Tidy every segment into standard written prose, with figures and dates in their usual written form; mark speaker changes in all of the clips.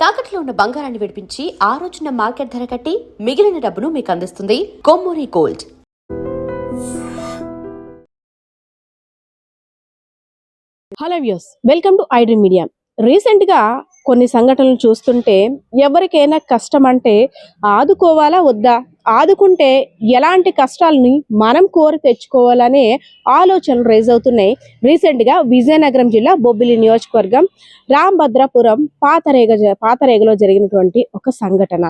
Speaker 1: తాకట్లో ఉన్న బంగారాన్ని విడిపించి ఆ రోజున మార్కెట్ ధర కట్టి మిగిలిన డబ్బును మీకు అందిస్తుంది Kommuri gold.
Speaker 2: Hello views, welcome to iDream media. Recent గా కొన్ని సంఘటనలు చూస్తుంటే ఎవరికైనా కష్టం అంటే ఆదుకోవాలా వద్దా, ఆదుకుంటే ఎలాంటి కష్టాలని మనం కోరి తెచ్చుకోవాలనే ఆలోచనలు రైజ్ అవుతున్నాయి. రీసెంట్గా విజయనగరం జిల్లా బొబ్బిలి నియోజకవర్గం రాంభద్రాపురం పాతరేగలో జరిగినటువంటి ఒక సంఘటన.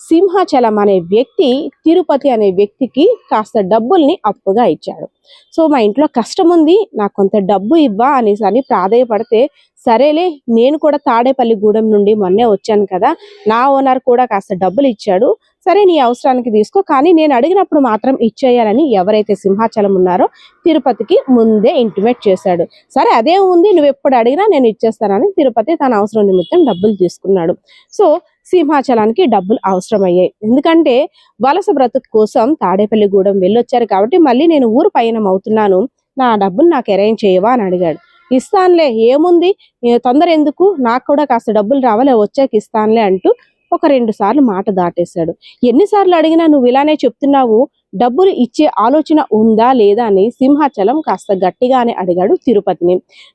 Speaker 2: సింహాచలం అనే వ్యక్తి తిరుపతి అనే వ్యక్తికి కాస్త డబ్బుల్ని అప్పుగా ఇచ్చాడు. సో మా ఇంట్లో కష్టం ఉంది, నాకు కొంత డబ్బు ఇవ్వా అనేసి ప్రాధేయపడితే, సరేలే నేను కూడా తాడేపల్లిగూడెం నుండి మొన్నే వచ్చాను కదా, నా ఓనర్ కూడా కాస్త డబ్బులు ఇచ్చాడు, సరే నీ అవసరానికి తీసుకో, కానీ నేను అడిగినప్పుడు మాత్రం ఇచ్చేయాలని ఎవరైతే సింహాచలం ఉన్నారో తిరుపతికి ముందే ఇంటిమేట్ చేశాడు. సరే అదే ఉంది, నువ్వు ఎప్పుడు అడిగినా నేను ఇచ్చేస్తానని తిరుపతి తన అవసరం నిమిత్తం డబ్బులు తీసుకున్నాడు. సో సింహాచలానికి డబ్బులు అవసరమయ్యాయి. ఎందుకంటే వలస బ్రతుకు కోసం తాడేపల్లిగూడెం వెళ్ళొచ్చారు కాబట్టి మళ్ళీ నేను ఊరు పయనం అవుతున్నాను, నా డబ్బులు నాకు అరేంజ్ చేయవా అని అడిగాడు. ఇస్తానులే, ఏముంది తొందర ఎందుకు, నాకు కూడా కాస్త డబ్బులు రావాలే, వచ్చాక ఇస్తానులే అంటూ ఒక 2 సార్లు మాట దాటేశాడు. ఎన్నిసార్లు అడిగినా నువ్వు ఇలానే చెప్తున్నావు, డబ్బులు ఇచ్చే ఆలోచన ఉందా లేదా అని సింహాచలం కాస్త గట్టిగానే అడిగాడు తిరుపతిని.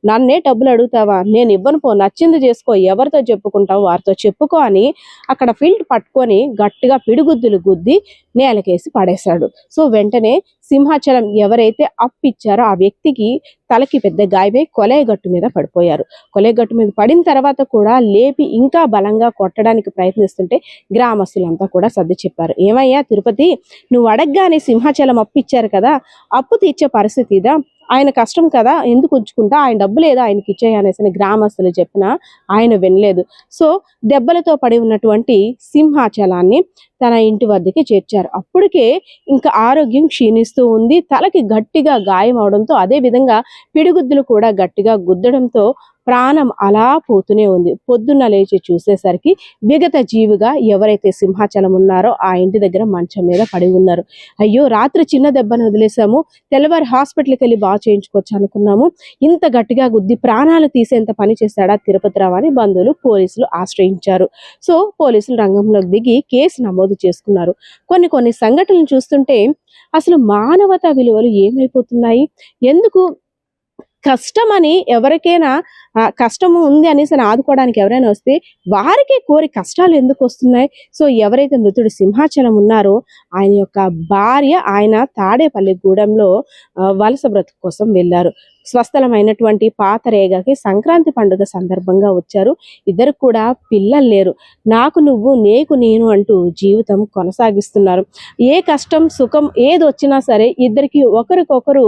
Speaker 2: నన్నే డబ్బులు అడుగుతావా, నేను ఇవ్వను పో, నచ్చింది చేసుకో, ఎవరితో చెప్పుకుంటావు వారితో చెప్పుకో అని అక్కడ ఫీల్డ్ పట్టుకొని గట్టిగా పిడిగుద్దులు గుద్ది నేలకేసి పడేశాడు. సో వెంటనే సింహాచలం ఎవరైతే అప్పిచ్చారో ఆ వ్యక్తికి తలకి పెద్ద గాయమై కొలేగట్టు మీద పడిపోయారు. కొలేగట్టు మీద పడిన తర్వాత కూడా లేపి ఇంకా బలంగా కొట్టడానికి ప్రయత్నిస్తుంటే గ్రామస్తులంతా కూడా సర్ది చెప్పారు. ఏమయ్యా తిరుపతి, నువ్వు అడగగానే సింహాచలం అప్పు ఇచ్చారు కదా, అప్పు తీర్చే పరిస్థితి ఇదా, ఆయన కష్టం కదా, ఎందుకు ఉంచుకుంటా, ఆయన డబ్బు లేదా ఆయనకి ఇచ్చేయనేసి గ్రామస్తులు చెప్పినా ఆయన వినలేదు. సో దెబ్బలతో పడి ఉన్నటువంటి సింహాచలాన్ని తన ఇంటి వద్దకి చేర్చారు. అప్పటికే ఇంకా ఆరోగ్యం క్షీణిస్తూ ఉంది, తలకి గట్టిగా గాయం అవడంతో, అదే విధంగా పిడిగుద్దులు కూడా గట్టిగా గుద్దడంతో ప్రాణం అలా పోతూనే ఉంది. పొద్దున్న లేచి చూసేసరికి విగత జీవిగా ఎవరైతే సింహాచలం ఉన్నారో ఆ ఇంటి దగ్గర మంచం మీద పడి ఉన్నారు. అయ్యో రాత్రి చిన్న దెబ్బను వదిలేసాము, తెల్లవారి హాస్పిటల్కి వెళ్ళి బాగా చేయించుకోవచ్చు అనుకున్నాము, ఇంత గట్టిగా గుద్ది ప్రాణాలు తీసేంత పని చేశాడా తిరుపతిరావు అని బంధువులు పోలీసులు ఆశ్రయించారు. సో పోలీసులు రంగంలోకి దిగి కేసు నమోదు చేసుకున్నారు. కొన్ని సంఘటనలు చూస్తుంటే అసలు మానవతా విలువలు ఏమైపోతున్నాయి, ఎందుకు కష్టమని ఎవరికైనా కష్టము ఉంది అనేసి ఆదుకోవడానికి ఎవరైనా వస్తే వారికే కోరి కష్టాలు ఎందుకు వస్తున్నాయి? సో ఎవరైతే మృతుడు సింహాచలం ఉన్నారో ఆయన యొక్క భార్య ఆయన తాడేపల్లిగూడెంలో వలస బ్రతుకు కోసం వెళ్ళారు. స్వస్థలమైనటువంటి పాతరేగకి సంక్రాంతి పండుగ సందర్భంగా వచ్చారు. ఇద్దరు కూడా పిల్లలు లేరు. నాకు నువ్వు నీకు నేను అంటూ జీవితం కొనసాగిస్తున్నారు. ఏ కష్టం సుఖం ఏది వచ్చినా సరే ఇద్దరికి ఒకరికొకరు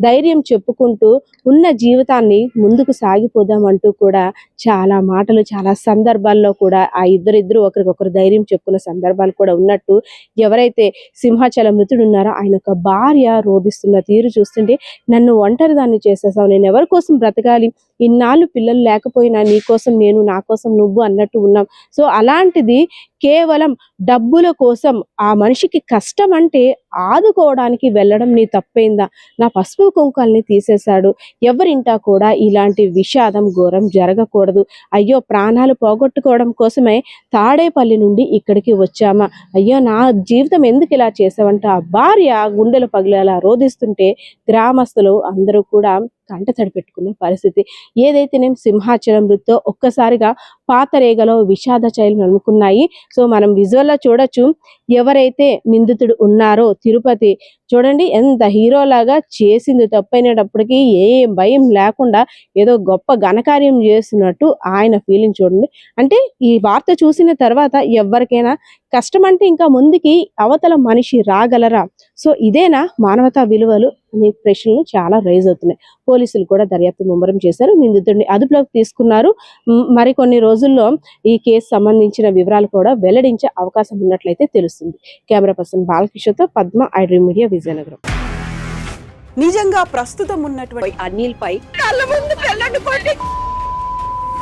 Speaker 2: ధైర్యం చెప్పుకుంటూ ఉన్న జీవితాన్ని ముందుకు సాగిపోదామంటూ కూడా చాలా మాటలు చాలా సందర్భాల్లో కూడా ఆ ఇద్దరిద్దరు ఒకరికొకరు ధైర్యం చెప్పుకున్న సందర్భాలు కూడా ఉన్నట్టు ఎవరైతే సింహాచలం మృతుడు ఉన్నారో ఆయన యొక్క భార్య రోధిస్తున్న తీరు చూస్తుంటే, నన్ను ఒంటరిదాన్ని చేసేసావు, నేను ఎవరి కోసం బ్రతకాలి, ఇన్నాళ్ళు పిల్లలు లేకపోయినా నీ కోసం నేను నా కోసం నువ్వు అన్నట్టు ఉన్నాం. సో అలాంటిది కేవలం డబ్బుల కోసం ఆ మనిషికి కష్టం అంటే ఆదుకోవడానికి వెళ్ళడం నీ తప్పైందా, నా పసుపు కుంకాల్ని తీసేశాడు, ఎవరింటా కూడా ఇలాంటి విషాదం ఘోరం జరగకూడదు, అయ్యో ప్రాణాలు పోగొట్టుకోవడం కోసమే తాడేపల్లి నుండి ఇక్కడికి వచ్చామా, అయ్యో నా జీవితం ఎందుకు ఇలా చేసావంటే ఆ భార్య గుండెలు పగిలేలా రోధిస్తుంటే గ్రామస్తులు అందరూ కూడా కంట తడి పెట్టుకునే పరిస్థితి. ఏదైతేనేం సింహాచలం మృతితో ఒక్కసారిగా పాతరేగలో విషాద చైలు నలుముకున్నాయి. సో మనం విజువల్లో చూడొచ్చు, ఎవరైతే నిందితుడు ఉన్నారో తిరుపతి చూడండి ఎంత హీరోలాగా చేసింది తప్పైనప్పటికీ ఏ భయం లేకుండా ఏదో గొప్ప ఘనకార్యం చేస్తున్నట్టు ఆయన ఫీలింగ్ చూడండి. అంటే ఈ వార్త చూసిన తర్వాత ఎవరికైనా కష్టం అంటే ఇంకా ముందుకి అవతల మనిషి రాగలరా? సో ఇదేనా మానవతా విలువలు అనే ప్రశ్నలు చాలా రైజ్ అవుతున్నాయి. పోలీసులు కూడా దర్యాప్తు ముమ్మరం చేశారు, నిందితుడిని అదుపులోకి తీసుకున్నారు. మరికొన్ని రోజుల్లో ఈ కేసు సంబంధించిన వివరాలు కూడా వెల్లడించే అవకాశం ఉన్నట్లయితే తెలుస్తుంది. కెమెరా పర్సన్ బాలకిషోర్తో పద్మ, ఐడ్రీమ్ మీడియా, విజయనగరం.
Speaker 3: నిజంగా ప్రస్తుతం ఉన్నటువంటి అనిల్ పై కళ్ళ ముందు